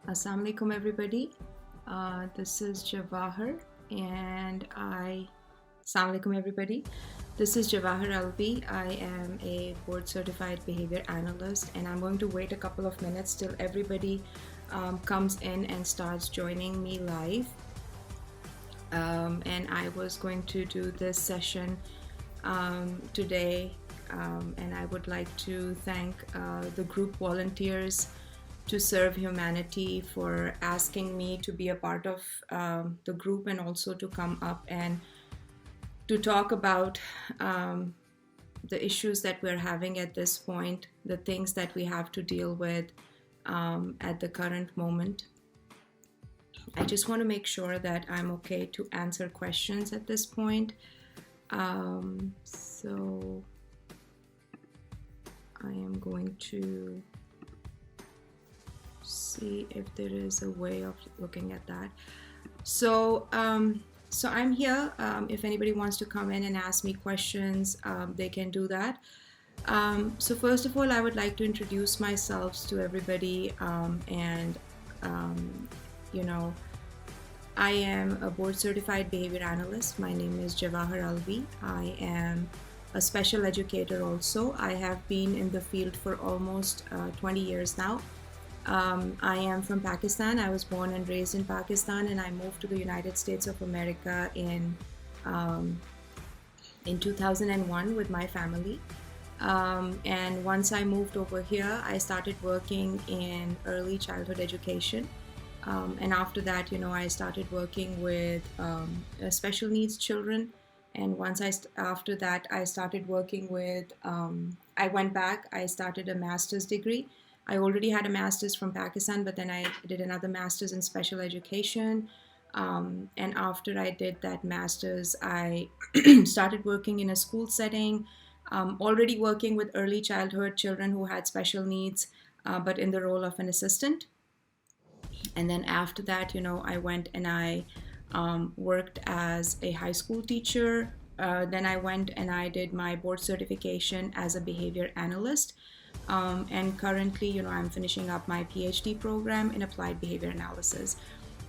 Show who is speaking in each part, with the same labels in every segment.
Speaker 1: Assalamu alaikum everybody. This is Jawahar and Assalamu alaikum everybody. This is Jawahar Alvi. I am a board certified behavior analyst and I'm going to wait a couple of minutes till everybody comes in and starts joining me live. And I was going to do this session today and I would like to thank the group volunteers to serve humanity for asking me to be a part of the group and also to come up and to talk about the issues that we're having at this point, the things that we have to deal with at the current moment. I just want to make sure that I'm okay to answer questions at this point. So I am going to see if there is a way of looking at that. So I'm here. If anybody wants to come in and ask me questions, they can do that. So first of all, I would like to introduce myself to everybody. I am a board certified behavior analyst. My name is Jawahar Alvi. I am a special educator also. I have been in the field for almost 20 years now. I am from Pakistan. I was born and raised in Pakistan, and I moved to the United States of America in 2001 with my family. And once I moved over here, I started working in early childhood education. And after that, I started working with special needs children. And after that, I started working with, I went back, I started a master's degree. I already had a master's from Pakistan, but then I did another master's in special education. And after I did that master's, I started working in a school setting, already working with early childhood children who had special needs, but in the role of an assistant. And then after that, I went and I worked as a high school teacher. Then I went and I did my board certification as a behavior analyst. And currently, I'm finishing up my PhD program in applied behavior analysis.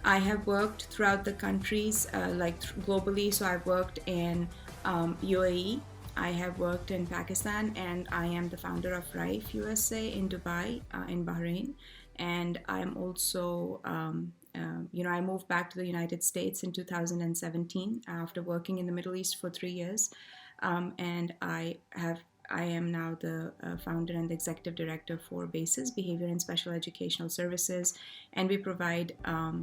Speaker 1: I have worked throughout the countries, globally. So I've worked in UAE, I have worked in Pakistan, and I am the founder of Rife USA in Dubai, in Bahrain. And I'm also, I moved back to the United States in 2017 after working in the Middle East for 3 years. And I am now the founder and the executive director for BASIS, Behavior and Special Educational Services, and we provide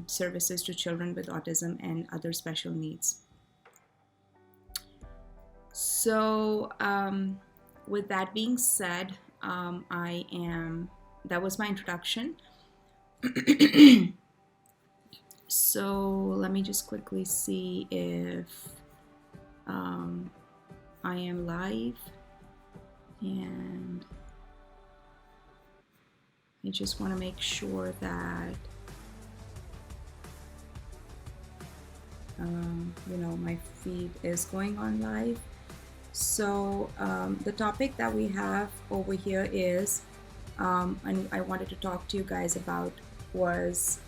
Speaker 1: services to children with autism and other special needs. So with that being said, that was my introduction. So let me just quickly see if I am live. And I just want to make sure that my feed is going on live. So the topic that we have over here is, and I wanted to talk to you guys about was,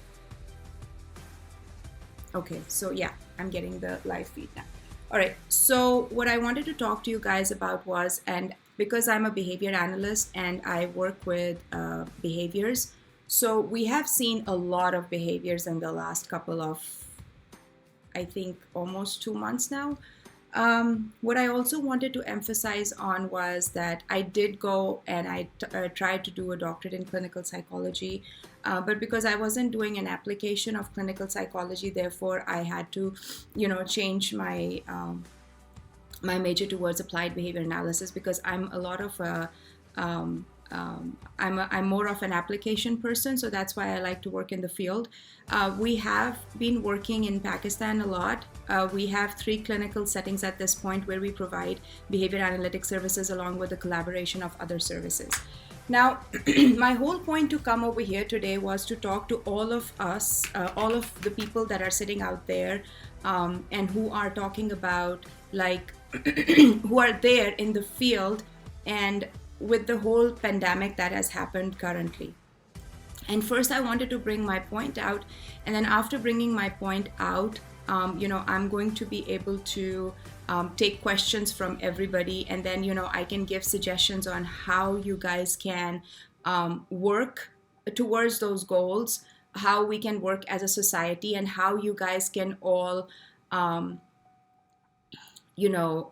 Speaker 1: okay, so yeah, I'm getting the live feed now. All right, so what I wanted to talk to you guys about was, and because I'm a behavior analyst and I work with behaviors, so we have seen a lot of behaviors in the last couple of, I think, almost 2 months now. What I also wanted to emphasize on was that I did go and I tried to do a doctorate in clinical psychology, but because I wasn't doing an application of clinical psychology, therefore I had to, change my my major towards applied behavior analysis, because I'm a lot of a I'm more of an application person, so that's why I like to work in the field. We have been working in Pakistan a lot. We have 3 clinical settings at this point where we provide behavior analytic services along with the collaboration of other services. Now, my whole point to come over here today was to talk to all of us, all of the people that are sitting out there and who are talking about, who are there in the field and with the whole pandemic that has happened currently. And first I wanted to bring my point out, and then after bringing my point out, I'm going to be able to take questions from everybody, and then I can give suggestions on how you guys can work towards those goals, how we can work as a society, and how you guys can all um, you know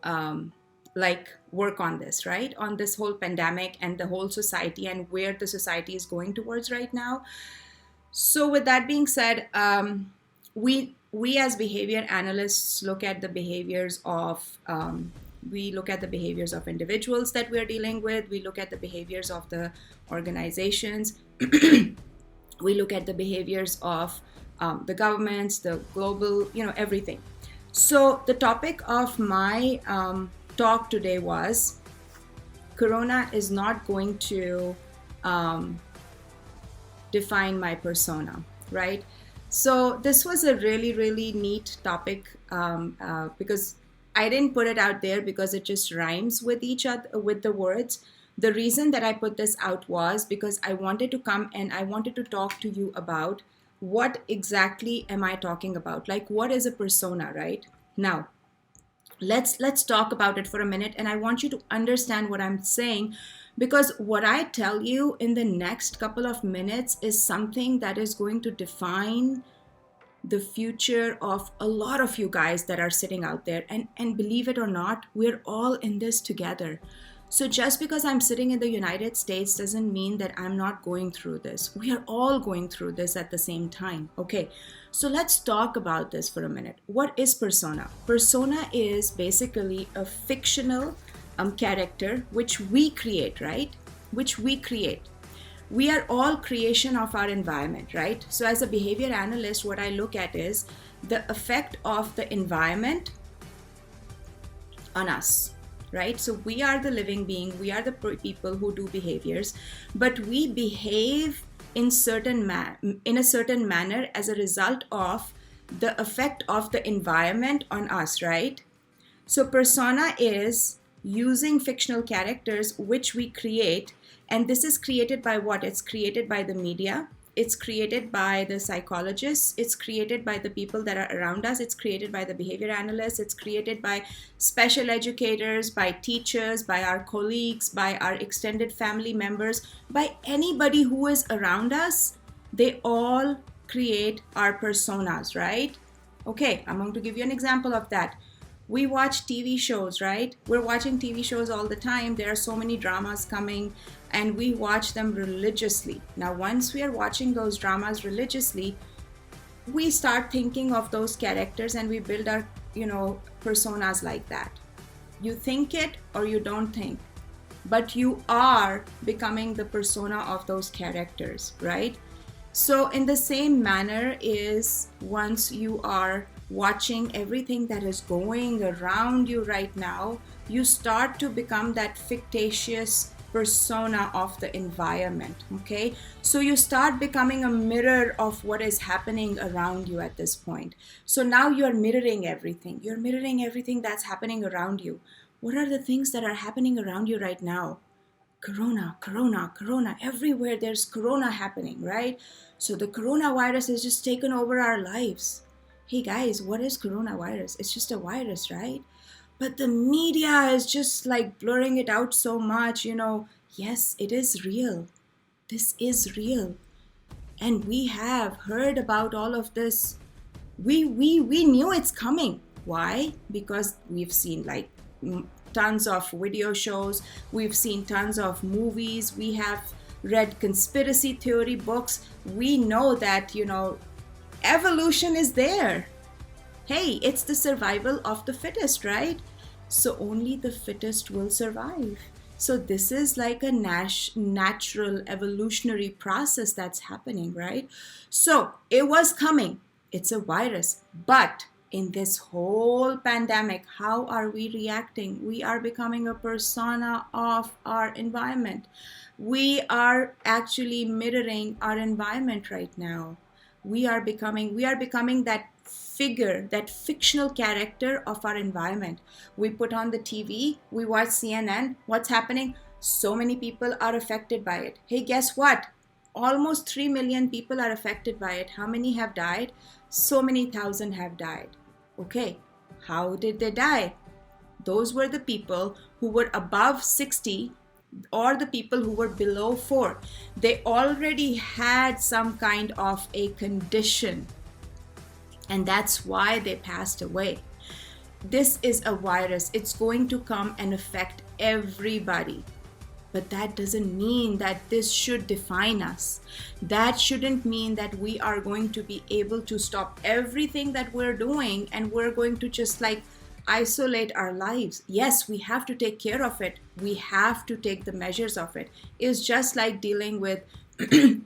Speaker 1: like work on this, right, on this whole pandemic and the whole society and where the society is going towards right now. So with that being said, we as behavior analysts look at the behaviors of we look at the behaviors of individuals that we're dealing with. We look at the behaviors of the organizations. We look at the behaviors of the governments, the global, everything. So the topic of my talk today was Corona is not going to define my persona, right? So this was a really, really neat topic because I didn't put it out there because it just rhymes with each other, with the words. The reason that I put this out was because I wanted to come and I wanted to talk to you about what exactly am I talking about? Like, what is a persona, right? Now, let's talk about it for a minute, and I want you to understand what I'm saying, because what I tell you in the next couple of minutes is something that is going to define the future of a lot of you guys that are sitting out there. And believe it or not, we're all in this together. So just because I'm sitting in the United States doesn't mean that I'm not going through this. We are all going through this at the same time. Okay, so let's talk about this for a minute. What is persona? Persona is basically a fictional character which we create, right? Which we create. We are all creation of our environment, right? So as a behavior analyst, what I look at is the effect of the environment on us, right? So we are the living being, we are the people who do behaviors, but we behave in a certain manner as a result of the effect of the environment on us, right? So persona is using fictional characters which we create, and this is created by what? It's created by the media, it's created by the psychologists, it's created by the people that are around us, it's created by the behavior analysts, it's created by special educators, by teachers, by our colleagues, by our extended family members, by anybody who is around us. They all create our personas, right? Okay, I'm going to give you an example of that. We watch TV shows, right? We're watching TV shows all the time. There are so many dramas coming, and we watch them religiously. Now, once we are watching those dramas religiously, we start thinking of those characters and we build our, personas like that. You think it or you don't think, but you are becoming the persona of those characters, right? So in the same manner is once you are watching everything that is going around you right now, you start to become that fictitious persona of the environment, okay? So you start becoming a mirror of what is happening around you at this point. So now you're mirroring everything. You're mirroring everything that's happening around you. What are the things that are happening around you right now? Corona, corona, corona. Everywhere there's corona happening, right? So the coronavirus has just taken over our lives. Hey guys, what is coronavirus? It's just a virus, right? But the media is just like blurring it out so much, Yes, it is real. This is real. And we have heard about all of this. We knew it's coming. Why? Because we've seen like tons of video shows. We've seen tons of movies. We have read conspiracy theory books. We know that, evolution is there. Hey, it's the survival of the fittest, right? So only the fittest will survive. So this is like a natural evolutionary process that's happening, right? So it was coming. It's a virus. But in this whole pandemic, how are we reacting? We are becoming a persona of our environment. We are actually mirroring our environment right now. We are becoming that figure, that fictional character of our environment. We put on the TV, we watch CNN. What's happening? So many people are affected by it. Hey, guess what? almost 3 million people are affected by it. How many have died? So many thousand have died. Okay, how did they die? Those were the people who were above 60 or the people who were below 4. They already had some kind of a condition, and that's why they passed away. This is a virus. It's going to come and affect everybody. But that doesn't mean that this should define us. That shouldn't mean that we are going to be able to stop everything that we're doing and we're going to just like isolate our lives. Yes, we have to take care of it. We have to take the measures of it. It's just like dealing with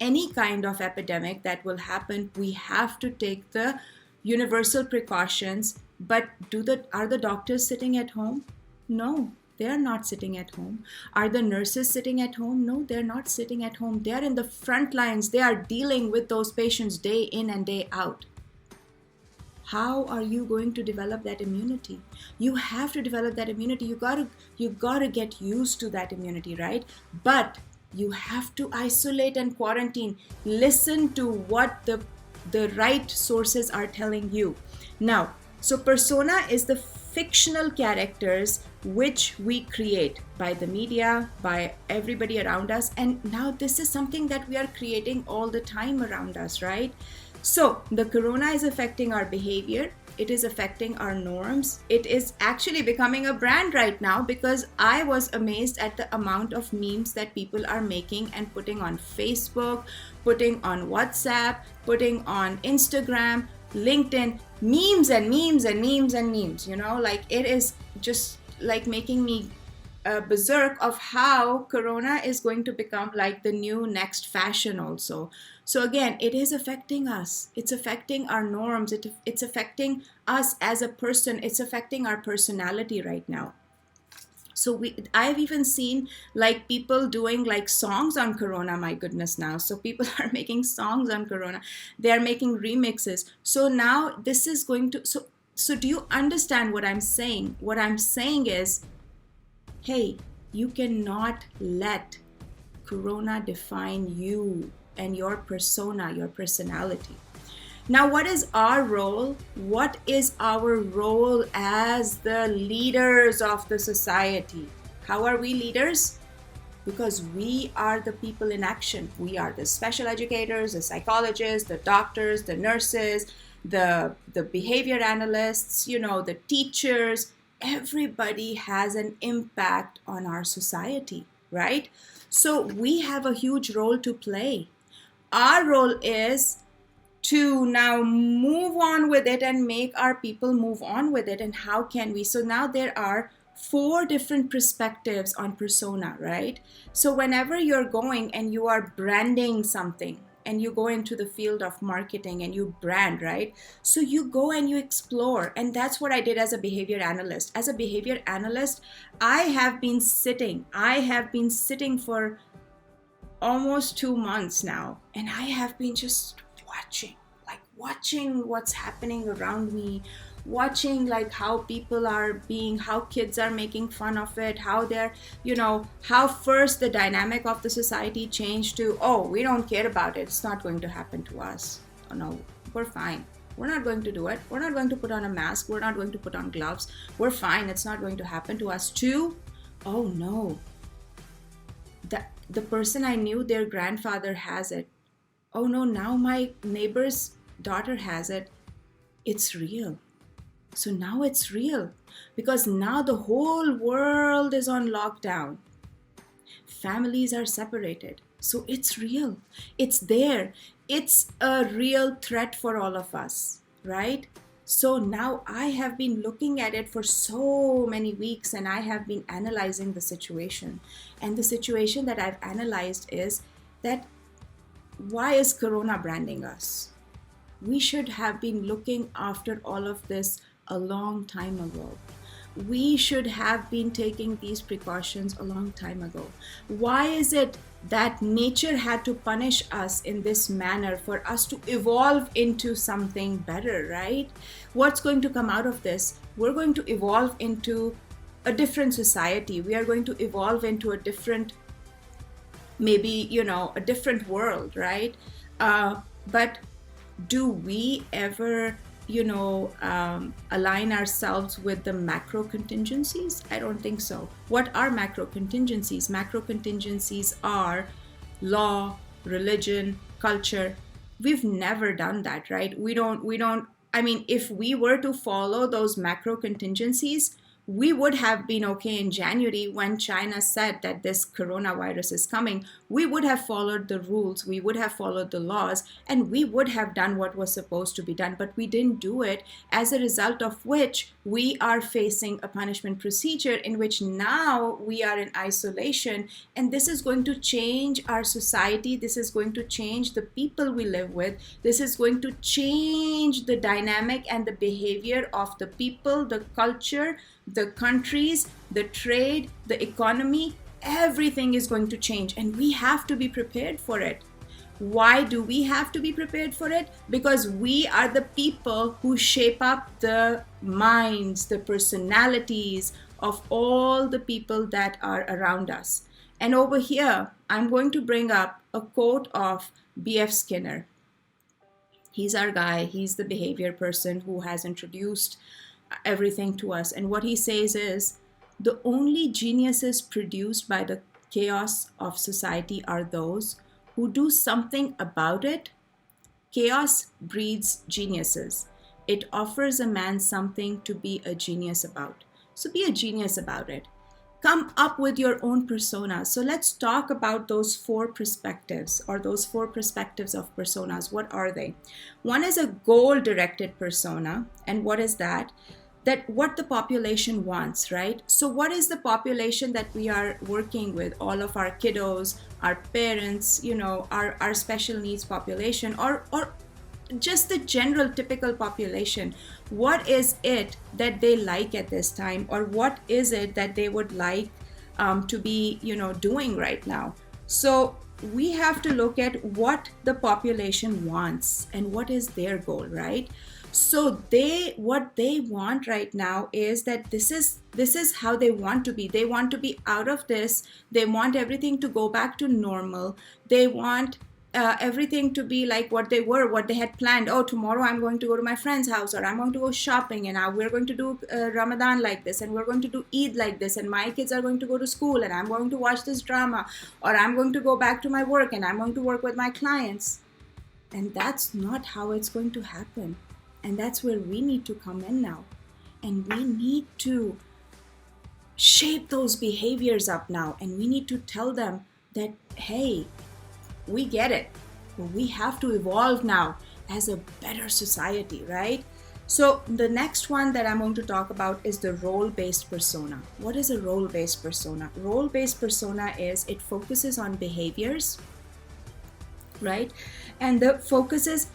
Speaker 1: any kind of epidemic that will happen. We have to take the universal precautions. But are the doctors sitting at home? No. They're not sitting at home. Are the nurses sitting at home? No, they're not sitting at home. They're in the front lines. They are dealing with those patients day in and day out. How are you going to develop that immunity? You have to develop that immunity. You gotta get used to that immunity, right? But you have to isolate and quarantine. Listen to what the right sources are telling you. Now, so persona is the fictional characters which we create by the media, by everybody around us. And now this is something that we are creating all the time around us, right? So the corona is affecting our behavior. It is affecting our norms. It is actually becoming a brand right now, because I was amazed at the amount of memes that people are making and putting on Facebook, putting on WhatsApp, putting on Instagram, LinkedIn, memes and memes and memes and memes, like it is just like making me berserk of how corona is going to become like the new next fashion also. So again, it is affecting us. It's affecting our norms. It's affecting us as a person. It's affecting our personality right now. So I've even seen like people doing like songs on corona, my goodness now. So people are making songs on corona. They're making remixes. So now this is going to, so do you understand what I'm saying? What I'm saying is, hey, you cannot let corona define you and your persona, your personality. Now, what is our role? What is our role as the leaders of the society? How are we leaders? Because we are the people in action. We are the special educators, the psychologists, the doctors, the nurses, the behavior analysts, the teachers. Everybody has an impact on our society, right? So we have a huge role to play. Our role is to now move on with it and make our people move on with it. And how can we? So now there are 4 different perspectives on persona, right? So whenever you're going and you are branding something and you go into the field of marketing and you brand, right? So you go and you explore. And that's what I did as a behavior analyst. As a behavior analyst, I have been sitting for almost 2 months now. And I have been just watching what's happening around me, watching like how people are how kids are making fun of it, how they're, how first the dynamic of the society changed to, oh, we don't care about it. It's not going to happen to us. Oh no, we're fine. We're not going to do it. We're not going to put on a mask. We're not going to put on gloves. We're fine. It's not going to happen to us. 2, oh no, the person I knew, their grandfather has it. Oh no, now my neighbor's daughter has it. It's real. So now it's real, because now the whole world is on lockdown. Families are separated. So it's real. It's there. It's a real threat for all of us, right? So now I have been looking at it for so many weeks, and I have been analyzing the situation. And the situation that I've analyzed is that, why is corona branding us? We should have been looking after all of this a long time ago. We should have been taking these precautions a long time ago. Why is it that nature had to punish us in this manner for us to evolve into something better, right? What's going to come out of this? We're going to evolve into a different society. We are going to evolve into a different maybe, a different world, right? But do we ever, align ourselves with the macro contingencies? I don't think so. What are macro contingencies? Macro contingencies are law, religion, culture. We've never done that, right? We don't, I mean, if we were to follow those macro contingencies, we would have been okay in January when China said that this coronavirus is coming. We would have followed the rules, we would have followed the laws, and we would have done what was supposed to be done. But we didn't do it, as a result of which we are facing a punishment procedure in which now we are in isolation. And this is going to change our society. This is going to change the people we live with. This is going to change the dynamic and the behavior of the people, the culture, the countries, the trade, the economy. Everything is going to change, and we have to be prepared for it. Why do we have to be prepared for it? Because we are the people who shape up the minds, the personalities of all the people that are around us. And over here, I'm going to bring up a quote of B.F. Skinner. He's our guy. He's the behavior person who has introduced everything to us. And what he says is, the only geniuses produced by the chaos of society are those who do something about it. Chaos breeds geniuses. It offers a man something to be a genius about. So be a genius about it. Come up with your own persona. So let's talk about those four perspectives, or those four perspectives of personas. What are they? One is a goal-directed persona. And what is that? That what the population wants, right? So what is the population that we are working with? All of our kiddos, our parents, our special needs population, or just the general typical population. What is it that they like at this time, or what is it that they would like to be doing right now? So we have to look at what the population wants and what is their goal, right? So what they want right now is that this is how they want to be. They want to be out of this. They want everything to go back to normal. They want everything to be like what they had planned. Oh, tomorrow I'm going to go to my friend's house, or I'm going to go shopping, and we're going to do Ramadan like this, and we're going to do Eid like this, and my kids are going to go to school, and I'm going to watch this drama, or I'm going to go back to my work, and I'm going to work with my clients. And that's not how it's going to happen. And that's where we need to come in now. And we need to shape those behaviors up now. And we need to tell them that, hey, we get it. We have to evolve now as a better society, right? So the next one that I'm going to talk about is the role-based persona. What is a role-based persona? Role-based persona is, it focuses on behaviors, right? And the focus is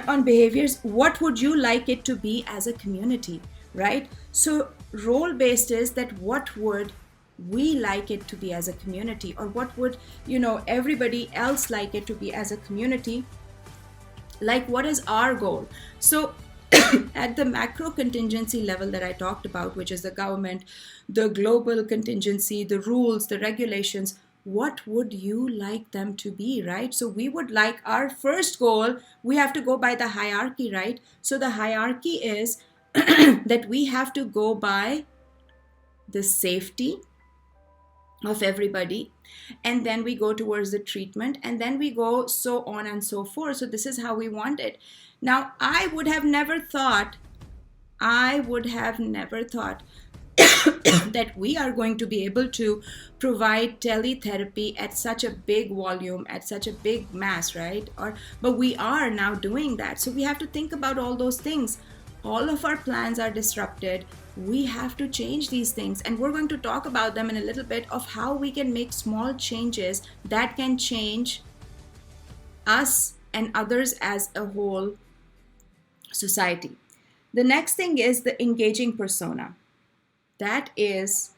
Speaker 1: on behaviors. What would you like it to be as a community, right? So role-based is that what would we like it to be as a community, or what would everybody else like it to be as a community? Like, what is our goal? So at the macro contingency level that I talked about, which is the government, the global contingency, the rules, the regulations, what would you like them to be, right? So we would like our first goal, we have to go by the hierarchy, right? So the hierarchy is that we have to go by the safety of everybody, and then we go towards the treatment, and then we go so on and so forth. So this is how we want it. Now, I would have never thought that we are going to be able to provide teletherapy at such a big volume, at such a big mass, right? But we are now doing that. So we have to think about all those things. All of our plans are disrupted. We have to change these things, and we're going to talk about them in a little bit, of how we can make small changes that can change us and others as a whole society. The next thing is the engaging persona. That is,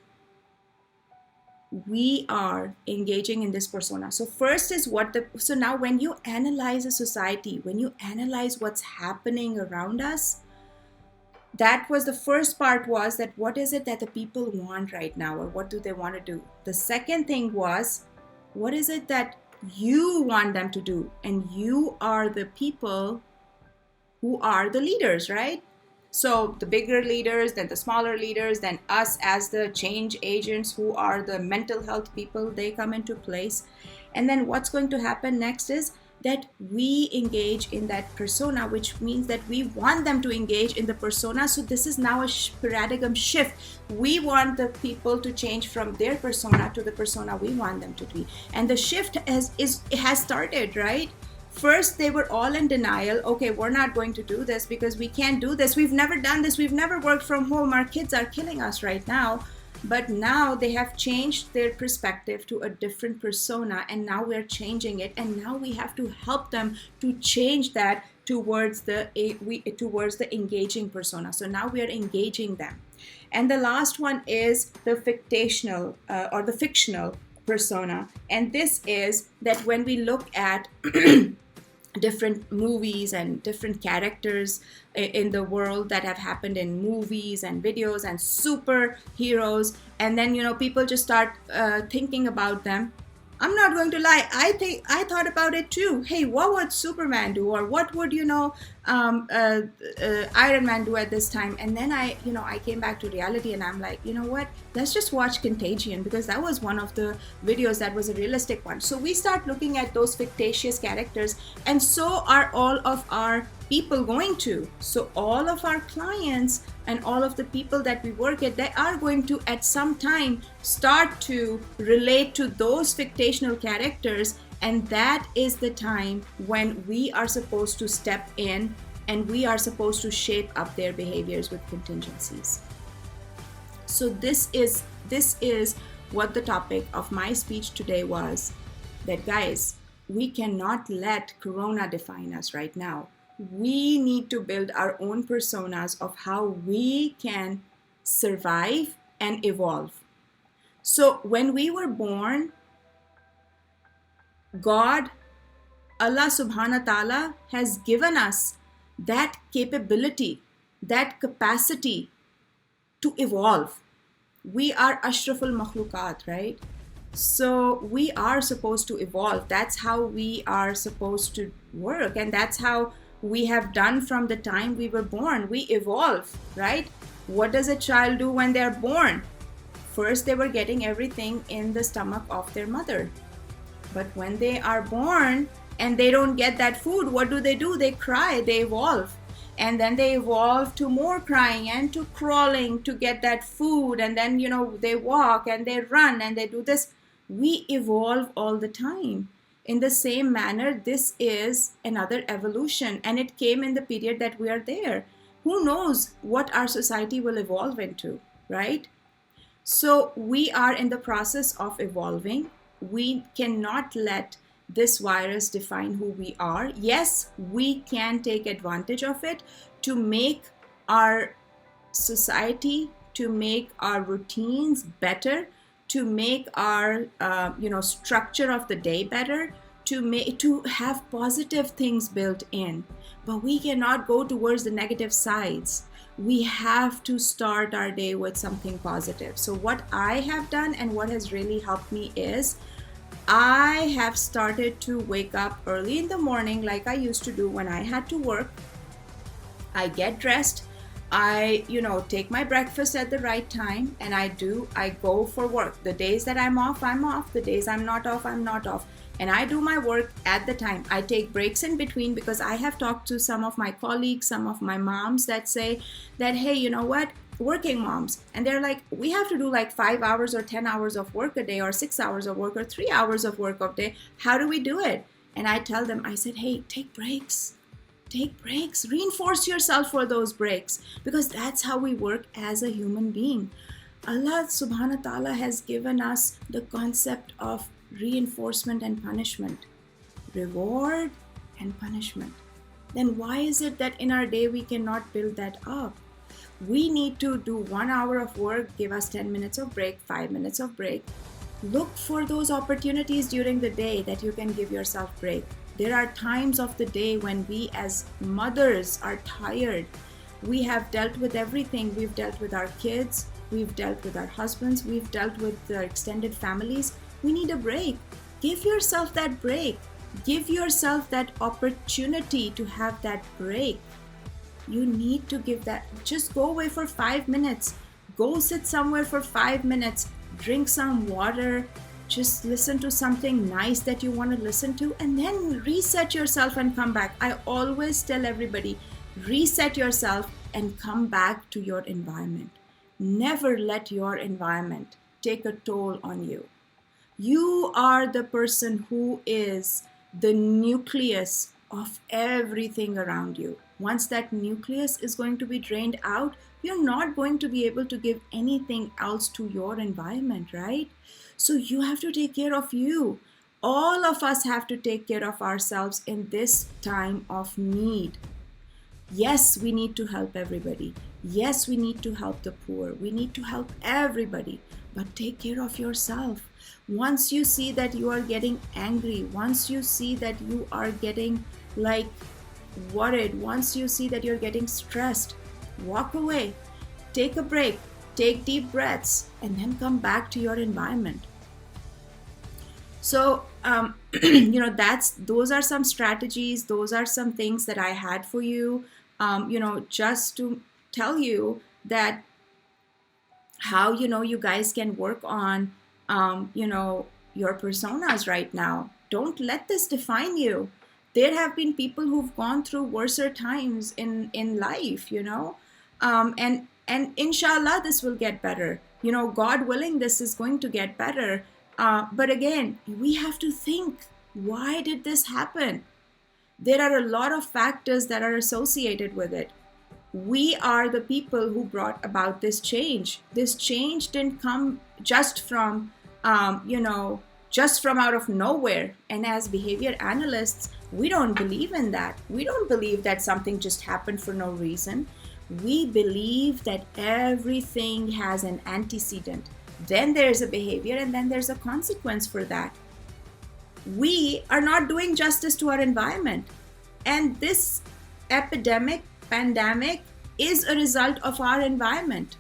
Speaker 1: we are engaging in this persona. So first is so now when you analyze a society, when you analyze what's happening around us, that was the first part, was that what is it that the people want right now, or what do they want to do? The second thing was, What is it that you want them to do? And you are the people who are the leaders, right? So the bigger leaders, then the smaller leaders, then us as the change agents who are the mental health people, they come into place. And then what's going to happen next is that we engage in that persona, which means that we want them to engage in the persona. So this is now a paradigm shift. We want the people to change from their persona to the persona we want them to be. And the shift has started, right? First, they were all in denial. Okay, we're not going to do this because we can't do this. We've never done this. We've never worked from home. Our kids are killing us right now. But now they have changed their perspective to a different persona, and now we're changing it. And now we have to help them to change that towards the engaging persona. So now we are engaging them. And the last one is the fictional or the fictional persona. And this is that when we look at different movies and different characters in the world that have happened in movies and videos and superheroes, and then people just start thinking about them. I'm not going to lie, I thought about it too. Hey, what would Superman do, or what would Iron Man do at this time? And then I came back to reality, and I'm like, you know what, let's just watch Contagion, because that was one of the videos that was a realistic one. So we start looking at those fictitious characters, and so are all of our people going to. So all of our clients and all of the people that we work at, they are going to at some time start to relate to those fictional characters, and that is the time when we are supposed to step in and we are supposed to shape up their behaviors with contingencies. So this is what the topic of my speech today was, that guys, we cannot let Corona define us right now. We need to build our own personas of how we can survive and evolve. So when we were born, God, Allah subhanahu wa ta'ala, has given us that capability, that capacity to evolve. We are ashraful makhlukat, right? So we are supposed to evolve. That's how we are supposed to work, and that's how we have done from the time we were born. We evolve, right? What does a child do when they're born? First, they were getting everything in the stomach of their mother. But when they are born and they don't get that food, what do? They cry, they evolve. And then they evolve to more crying and to crawling to get that food. And then, they walk and they run and they do this. We evolve all the time. In the same manner, this is another evolution, and it came in the period that we are there. Who knows what our society will evolve into, right? So we are in the process of evolving. We cannot let this virus define who we are. Yes, we can take advantage of it to make our society, to make our routines better, to make our structure of the day better, to have positive things built in. But we cannot go towards the negative sides. We have to start our day with something positive. So what I have done and what has really helped me is I have started to wake up early in the morning like I used to do when I had to work. I get dressed, I take my breakfast at the right time, and I go for work. The days that I'm off, I'm off. The days I'm not off, I'm not off. And I do my work at the time. I take breaks in between, because I have talked to some of my colleagues, some of my moms that say that, hey, you know what? Working moms. And they're like, we have to do like 5 hours or 10 hours of work a day, or 6 hours of work, or 3 hours of work a day. How do we do it? And I tell them, I said, hey, take breaks. Take breaks. Reinforce yourself for those breaks, because that's how we work as a human being. Allah subhanahu wa ta'ala has given us the concept of reinforcement and punishment, reward and punishment. Then why is it that in our day we cannot build that up? We need to do 1 hour of work, give us 10 minutes of break, 5 minutes of break. Look for those opportunities during the day that you can give yourself break. There are times of the day when we as mothers are tired. We have dealt with everything. We've dealt with our kids, we've dealt with our husbands, we've dealt with our extended families. We need a break. Give yourself that break. Give yourself that opportunity to have that break. You need to give that. Just go away for 5 minutes. Go sit somewhere for 5 minutes. Drink some water. Just listen to something nice that you want to listen to, and then reset yourself and come back. I always tell everybody, reset yourself and come back to your environment. Never let your environment take a toll on you. You are the person who is the nucleus of everything around you. Once that nucleus is going to be drained out, you're not going to be able to give anything else to your environment, right? So you have to take care of you. All of us have to take care of ourselves in this time of need. Yes, we need to help everybody. Yes, we need to help the poor. We need to help everybody. But take care of yourself. Once you see that you are getting angry, once you see that you are getting worried, once you see that you're getting stressed, walk away, take a break, take deep breaths, and then come back to your environment. So, those are some strategies. Those are some things that I had for you, just to tell you that how, you guys can work on, your personas right now. Don't let this define you. There have been people who've gone through worser times in life, and inshallah, this will get better. God willing, this is going to get better. But again, we have to think, why did this happen? There are a lot of factors that are associated with it. We are the people who brought about this change. This change didn't come just from, just from out of nowhere. And as behavior analysts, we don't believe in that. We don't believe that something just happened for no reason. We believe that everything has an antecedent. Then there's a behavior, and then there's a consequence for that. We are not doing justice to our environment. And this pandemic is a result of our environment.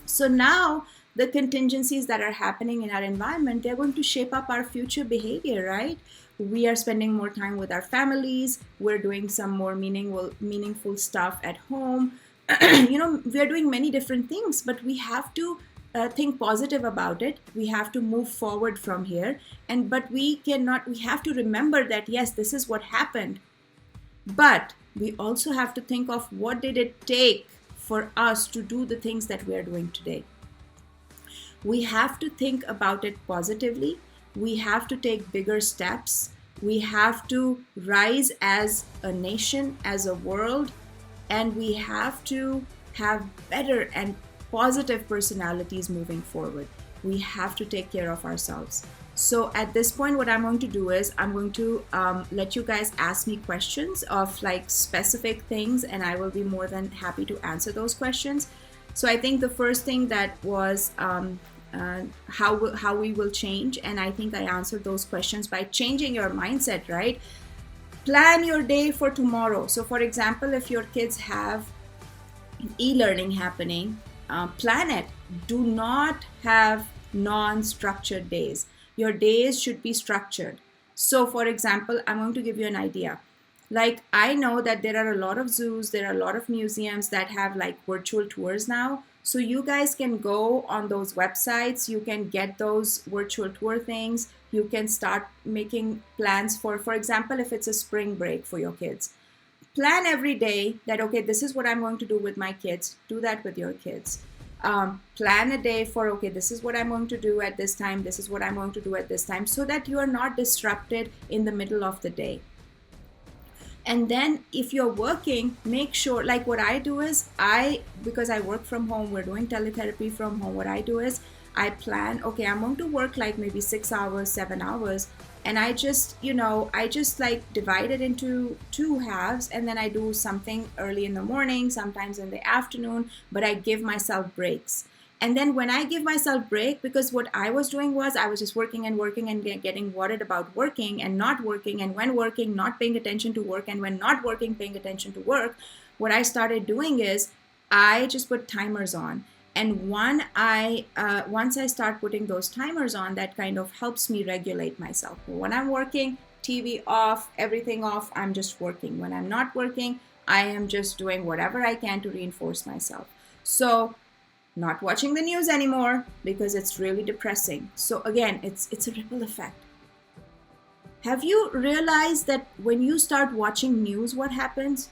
Speaker 1: So now the contingencies that are happening in our environment, they're going to shape up our future behavior, right? We are spending more time with our families. We're doing some more meaningful stuff at home. We are doing many different things, but we have to think positive about it. We have to move forward from here. But we have to remember that, yes, this is what happened. But we also have to think of what did it take for us to do the things that we are doing today. We have to think about it positively. We have to take bigger steps. We have to rise as a nation, as a world, and we have to have better and positive personalities moving forward. We have to take care of ourselves. So at this point, what I'm going to do is I'm going to let you guys ask me questions of specific things, and I will be more than happy to answer those questions. So I think the first thing that was how we will change, and I think I answered those questions by changing your mindset, right? Plan your day for tomorrow. So for example, if your kids have e-learning happening, plan it. Do not have non-structured days. Your days should be structured. So for example, I'm going to give you an idea. I know that there are a lot of zoos, there are a lot of museums that have virtual tours now. So you guys can go on those websites, you can get those virtual tour things, you can start making plans for example, if it's a spring break for your kids. Plan every day that, okay, this is what I'm going to do with my kids. Do that with your kids. Plan a day for, okay, this is what I'm going to do at this time. This is what I'm going to do at this time, so that you are not disrupted in the middle of the day. And then if you're working, make sure, what I do is because I work from home, we're doing teletherapy from home. What I do is I plan, okay, I'm going to work maybe 6 hours, 7 hours. And I just divide it into two halves, and then I do something early in the morning, sometimes in the afternoon, but I give myself breaks. And then when I give myself break, because what I was doing was I was just working and getting worried about working and not working, and when working, not paying attention to work, and when not working, paying attention to work, what I started doing is I just put timers on. And once I start putting those timers on, that kind of helps me regulate myself. When I'm working, TV off, everything off, I'm just working. When I'm not working, I am just doing whatever I can to reinforce myself. So not watching the news anymore because it's really depressing. So again, it's a ripple effect. Have you realized that when you start watching news, what happens?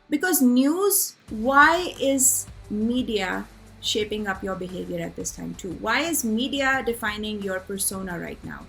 Speaker 1: Because news, why is media shaping up your behavior at this time too? Why is media defining your persona right now?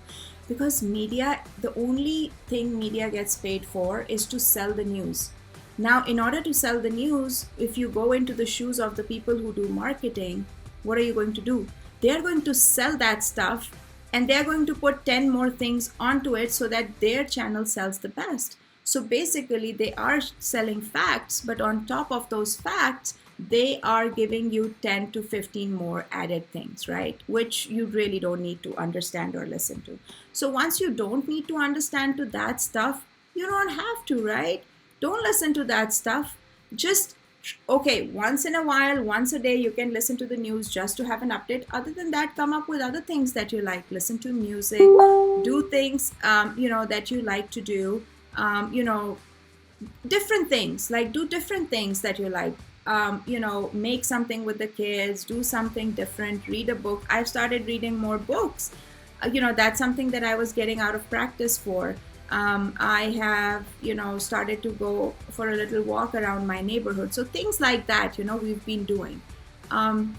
Speaker 1: Because media, the only thing media gets paid for is to sell the news. Now, in order to sell the news, if you go into the shoes of the people who do marketing, what are you going to do? They're going to sell that stuff and they're going to put 10 more things onto it so that their channel sells the best. So basically, they are selling facts, but on top of those facts, they are giving you 10 to 15 more added things, right? Which you really don't need to understand or listen to. So once you don't need to understand to that stuff, you don't have to, right? Don't listen to that stuff. Just, okay, once in a while, once a day, you can listen to the news just to have an update. Other than that, come up with other things that you like. Listen to music, do things, that you like to do. Different things, like do different things that you like. Make something with the kids, do something different, read a book. I've started reading more books. That's something that I was getting out of practice for. I have, started to go for a little walk around my neighborhood. So things like that, we've been doing.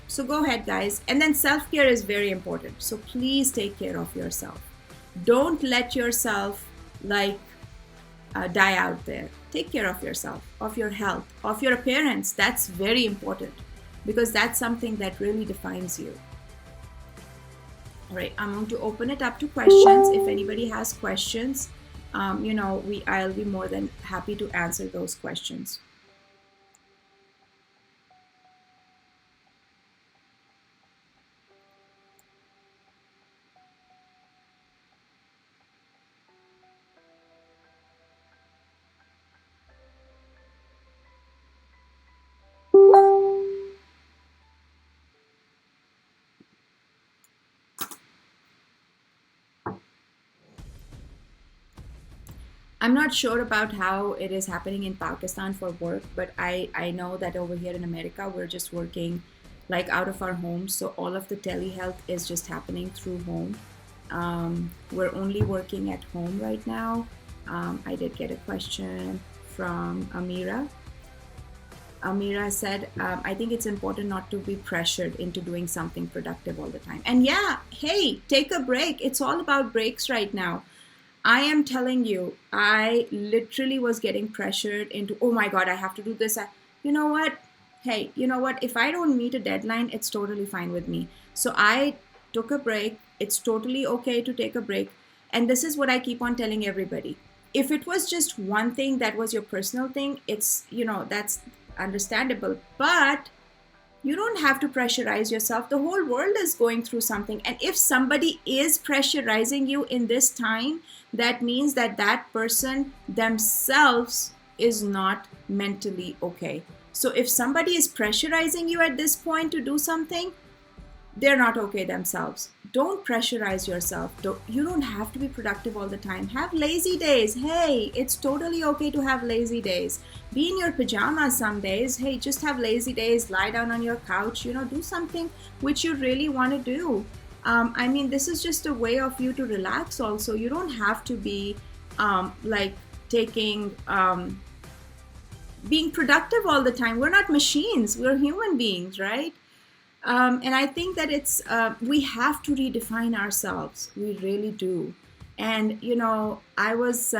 Speaker 1: So go ahead, guys. And then self-care is very important. So please take care of yourself. Don't let yourself die out there. Take care of yourself, of your health, of your appearance. That's very important because that's something that really defines you. All right, I'm going to open it up to questions. If anybody has questions, I'll be more than happy to answer those questions. I'm not sure about how it is happening in Pakistan for work, but I know that over here in America, we're just working like out of our homes. So all of the telehealth is just happening through home. We're only working at home right now. I did get a question from Amira. Amira said, I think it's important not to be pressured into doing something productive all the time. And yeah, hey, take a break. It's all about breaks right now. I am telling you, I literally was getting pressured into, oh my God, I have to do this. You know what? Hey, you know what? If I don't meet a deadline, it's totally fine with me. So I took a break. It's totally okay to take a break. And this is what I keep on telling everybody. If it was just one thing that was your personal thing, it's, that's understandable. But you don't have to pressurize yourself. The whole world is going through something. And if somebody is pressurizing you in this time, that means that that person themselves is not mentally okay. So if somebody is pressurizing you at this point to do something, they're not okay themselves. Don't pressurize yourself. You don't have to be productive all the time. Have lazy days. Hey, it's totally okay to have lazy days. Be in your pajamas some days. Hey, just have lazy days. Lie down on your couch. Do something which you really want to do. This is just a way of you to relax also. You don't have to be being productive all the time. We're not machines. We're human beings, right? And I think that we have to redefine ourselves. We really do. And I was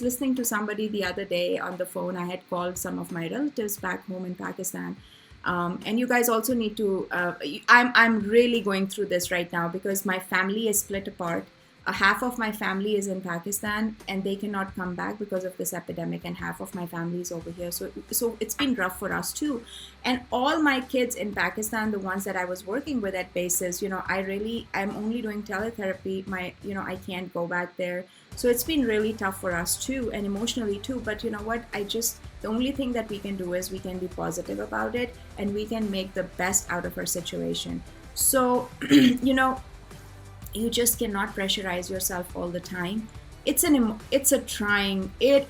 Speaker 1: listening to somebody the other day on the phone. I had called some of my relatives back home in Pakistan. And you guys also need to. I'm really going through this right now because my family is split apart. Half of my family is in Pakistan and they cannot come back because of this epidemic, and half of my family is over here. So it's been rough for us too. And all my kids in Pakistan, the ones that I was working with at bases, I'm only doing teletherapy. I can't go back there. So it's been really tough for us too, and emotionally too. But you know what? The only thing that we can do is we can be positive about it, and we can make the best out of our situation. So, you just cannot pressurize yourself all the time. It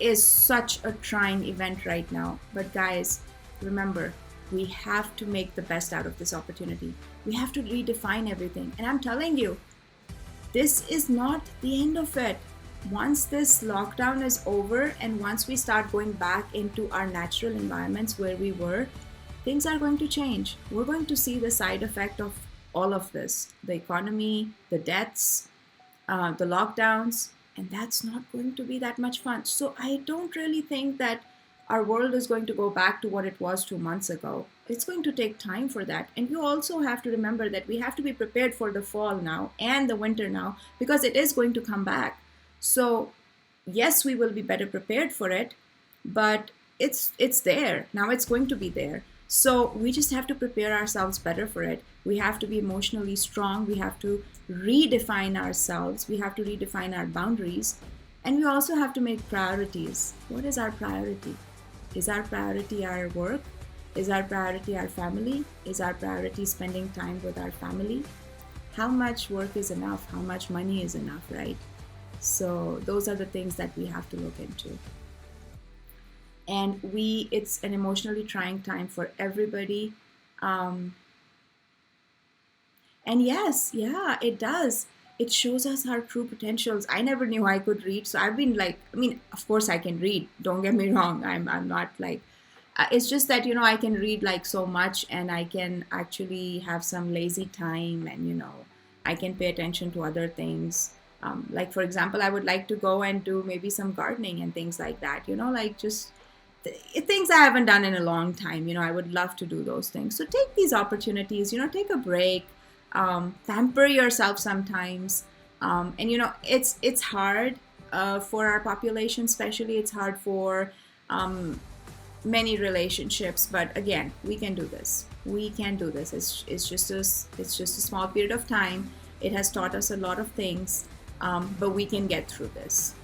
Speaker 1: is such a trying event right now. But guys, remember, we have to make the best out of this opportunity. We have to redefine everything. And I'm telling you, this is not the end of it. Once this lockdown is over and once we start going back into our natural environments where we were, things are going to change. We're going to see the side effect of all of this, the economy, the deaths, the lockdowns, and that's not going to be that much fun. So I don't really think that our world is going to go back to what it was 2 months ago. It's going to take time for that. And you also have to remember that we have to be prepared for the fall now and the winter now, because it is going to come back. So yes, we will be better prepared for it, but it's there. Now it's going to be there. So we just have to prepare ourselves better for it. We have to be emotionally strong. We have to redefine ourselves. We have to redefine our boundaries. And we also have to make priorities. What is our priority? Is our priority our work? Is our priority our family? Is our priority spending time with our family? How much work is enough? How much money is enough, right? So those are the things that we have to look into. And it's an emotionally trying time for everybody. And yes, yeah, it does. It shows us our true potentials. I never knew I could read. So I've been like, I mean, of course I can read. Don't get me wrong. I'm not like, it's just that, I can read like so much, and I can actually have some lazy time, and, I can pay attention to other things. Like, for example, I would like to go and do maybe some gardening and things like that, like just things I haven't done in a long time. I would love to do those things. So take these opportunities, take a break, pamper yourself sometimes. And, it's hard for our population, especially it's hard for many relationships. But again, we can do this. We can do this. It's just a small period of time. It has taught us a lot of things, but we can get through this.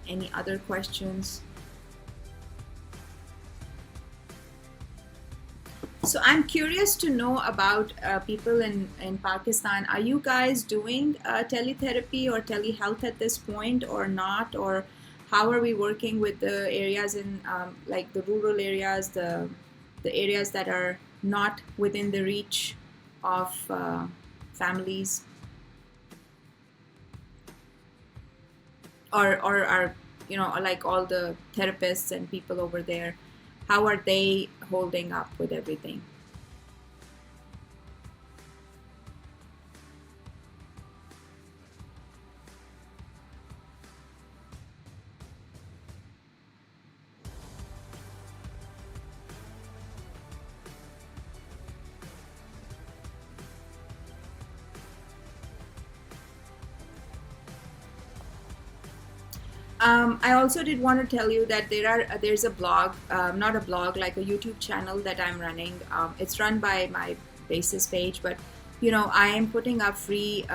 Speaker 1: Any other questions? So I'm curious to know about people in Pakistan. Are you guys doing teletherapy or telehealth at this point or not? Or how are we working with the areas in like the rural areas, the areas that are not within the reach of families? Or are, like all the therapists and people over there, how are they holding up with everything? I also did want to tell you that there's a blog, not a blog, like a YouTube channel that I'm running. It's run by my basis page, but I am putting up free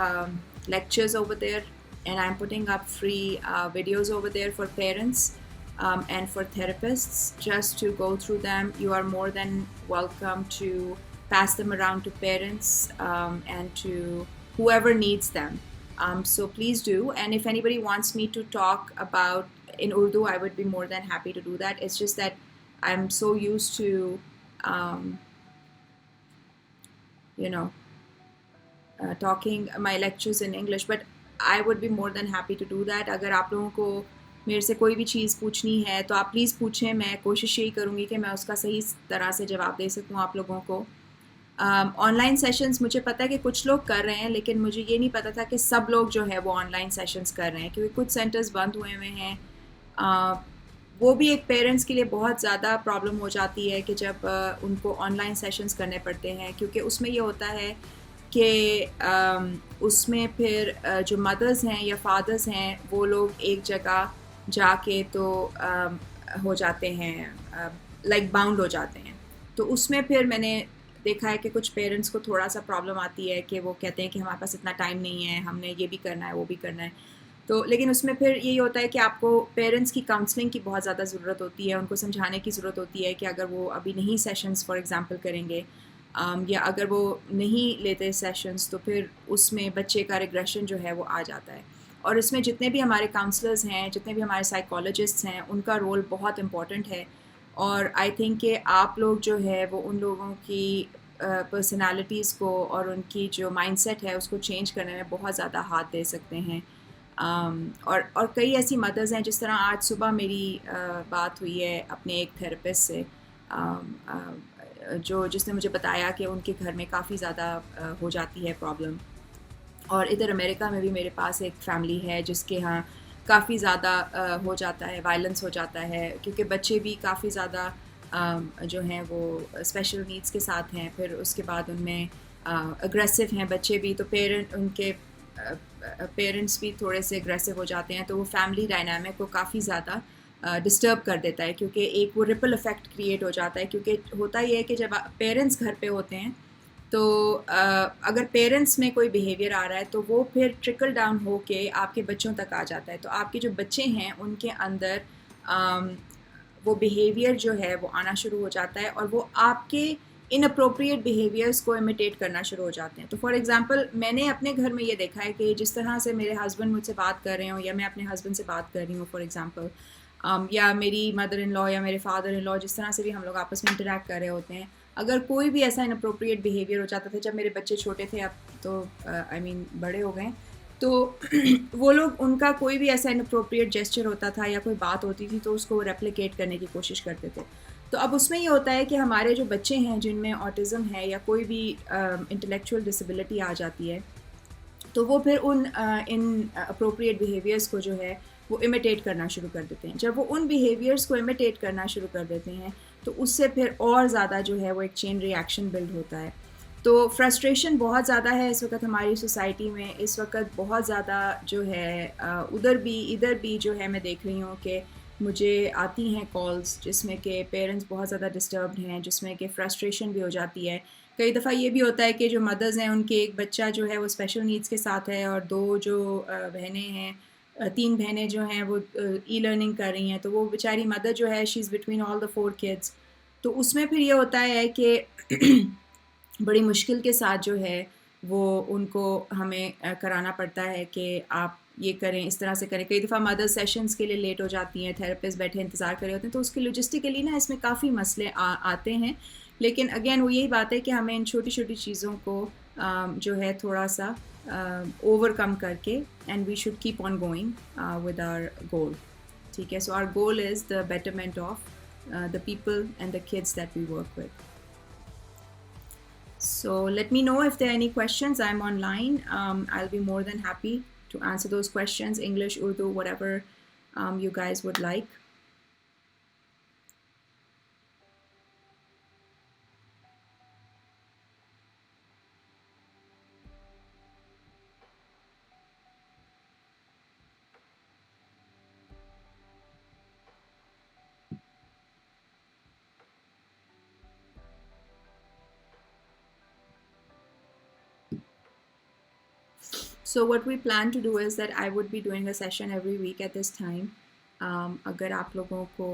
Speaker 1: lectures over there, and I'm putting up free videos over there for parents and for therapists just to go through them. You are more than welcome to pass them around to parents and to whoever needs them. So please do. And if anybody wants me to talk about in Urdu, I would be more than happy to do that. It's just that I'm so used to, talking my lectures in English, but I would be more than happy to do that. अगर आप लोगों को मेरे से कोई भी चीज़ पूछनी है तो आप प्लीज़ पूछें. मैं कोशिश यही करूँगी कि मैं उसका सही तरह से जवाब दे सकूँ आप लोगों को. ऑनलाइन सेशंस मुझे पता है कि कुछ लोग कर रहे हैं, लेकिन मुझे ये नहीं पता था कि सब लोग जो है वो ऑनलाइन सेशंस कर रहे हैं, क्योंकि कुछ सेंटर्स बंद हुए हुए हैं. वो भी एक पेरेंट्स के लिए बहुत ज़्यादा प्रॉब्लम हो जाती है कि जब उनको ऑनलाइन सेशंस करने पड़ते हैं, क्योंकि उसमें ये होता है कि उसमें फिर जो मदर्स हैं या फादर्स हैं वो लोग एक जगह जाके तो हो जाते हैं, लाइक बाउंड हो जाते हैं. तो उसमें फिर मैंने देखा है कि कुछ पेरेंट्स को थोड़ा सा प्रॉब्लम आती है कि वो कहते हैं कि हमारे पास इतना टाइम नहीं है, हमने ये भी करना है वो भी करना है। तो लेकिन उसमें फिर यही होता है कि आपको पेरेंट्स की काउंसलिंग की बहुत ज़्यादा ज़रूरत होती है, उनको समझाने की ज़रूरत होती है कि अगर वो अभी नहीं सेशंस फॉर एग्ज़ाम्पल करेंगे, या अगर वो नहीं लेते सेशंस, तो फिर उसमें बच्चे का रिग्रेशन जो है वो आ जाता है। और इसमें जितने भी हमारे काउंसलर्स हैं, जितने भी हमारे साइकोलॉजिस्ट्स हैं, उनका रोल बहुत इम्पॉर्टेंट है। और आई थिंक कि आप लोग जो है वो उन लोगों की पर्सनालिटीज़ को और उनकी जो माइंडसेट है उसको चेंज करने में बहुत ज़्यादा हाथ दे सकते हैं। और कई ऐसी मदर्स हैं, जिस तरह आज सुबह मेरी बात हुई है अपने एक थेरेपिस्ट से, जो जिसने मुझे बताया कि उनके घर में काफ़ी ज़्यादा हो जाती है प्रॉब्लम। और इधर अमेरिका में भी मेरे पास एक फैमिली है जिसके यहाँ काफ़ी ज़्यादा हो जाता है, वायलेंस हो जाता है, क्योंकि बच्चे भी काफ़ी ज़्यादा जो हैं वो स्पेशल नीड्स के साथ हैं। फिर उसके बाद उनमें अग्रेसिव हैं बच्चे भी, तो उनके पेरेंट्स भी थोड़े से अग्रेसिव हो जाते हैं, तो वो फैमिली डायनामिक को काफ़ी ज़्यादा डिस्टर्ब कर देता है, क्योंकि एक वो रिपल इफ़ेक्ट क्रिएट हो जाता है। क्योंकि होता ये है कि जब पेरेंट्स घर पे होते हैं, तो अगर पेरेंट्स में कोई बिहेवियर आ रहा है तो वो फिर ट्रिकल डाउन हो के आपके बच्चों तक आ जाता है। तो आपके जो बच्चे हैं उनके अंदर वो बिहेवियर जो है वो आना शुरू हो जाता है, और वो आपके इनअप्रोप्रिएट बिहेवियर्स को इमिटेट करना शुरू हो जाते हैं। तो फॉर एग्जांपल मैंने अपने घर में ये देखा है कि जिस तरह से मेरे हस्बैंड मुझसे बात कर रहे हो, या मैं अपने हस्बैंड से बात कर रही हूँ फॉर एग्जांपल, या मेरी मदर इन लॉ या मेरे फादर इन लॉ, जिस तरह से भी हम लोग आपस में इंटरेक्ट कर रहे होते हैं, अगर कोई भी ऐसा इनअप्रोप्रिएट बिहेवियर हो जाता था जब मेरे बच्चे छोटे थे, अब तो आई मीन बड़े हो गए, तो वो लोग, उनका कोई भी ऐसा इनअप्रोप्रिएट जेस्चर होता था या कोई बात होती थी तो उसको रेप्लिकेट करने की कोशिश करते थे। तो अब उसमें ये होता है कि हमारे जो बच्चे हैं जिनमें ऑटिज़म है या कोई भी इंटेलेक्चुअल डिसेबिलिटी आ जाती है, तो वो फिर उन इन अप्रोप्रिएट बिहेवियर्स को जो है वो इमिटेट करना शुरू कर देते हैं। जब वो उन बिहेवियर्स को इमिटेट करना शुरू कर देते हैं तो उससे फिर और ज़्यादा जो है वो एक चेन रिएक्शन बिल्ड होता है। तो फ्रस्ट्रेशन बहुत ज़्यादा है इस वक्त हमारी सोसाइटी में। इस वक्त बहुत ज़्यादा जो है उधर भी इधर भी जो है मैं देख रही हूँ कि मुझे आती हैं कॉल्स जिसमें कि पेरेंट्स बहुत ज़्यादा डिस्टर्ब्ड हैं, जिसमें कि फ्रस्ट्रेशन भी हो जाती है। कई दफ़ा ये भी होता है कि जो मदर्स हैं उनके एक बच्चा जो है वो स्पेशल नीड्स के साथ है, और दो जो बहनें हैं, तीन बहनें जो हैं वो ई लर्निंग कर रही हैं, तो वो बेचारी मदर जो है she is between all the 4 kids. तो उसमें फिर ये होता है कि बड़ी मुश्किल के साथ जो है वो उनको हमें कराना पड़ता है कि आप ये करें, इस तरह से करें। कई दफ़ा मदर सेशंस के लिए लेट हो जाती हैं, थेरेपिस्ट बैठे इंतज़ार कर रहे होते हैं, तो उसके लॉजिस्टिकली ना इसमें काफ़ी मसले आते हैं। लेकिन अगेन वो यही बात है कि हमें इन छोटी छोटी चीज़ों को जो है थोड़ा सा ओवरकम करके, and we should keep on going with our goal. ठीक है, so our goal is the betterment of the people and the kids that we work with. So let me know if there are any questions. I'm online. I'll be more than happy to answer those questions, English, Urdu, whatever you guys would like. So what we plan to do is that I would be doing a session every week at this time. अगर आप लोगों को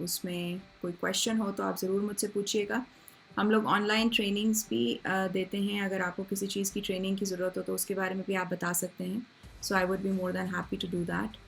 Speaker 1: उसमें कोई question हो तो आप ज़रूर मुझसे पूछिएगा. हम लोग ऑनलाइन ट्रेनिंग्स भी देते हैं. अगर आपको किसी चीज़ की ट्रेनिंग की ज़रूरत हो तो उसके बारे में भी आप बता सकते हैं. So I would be more than happy to do that.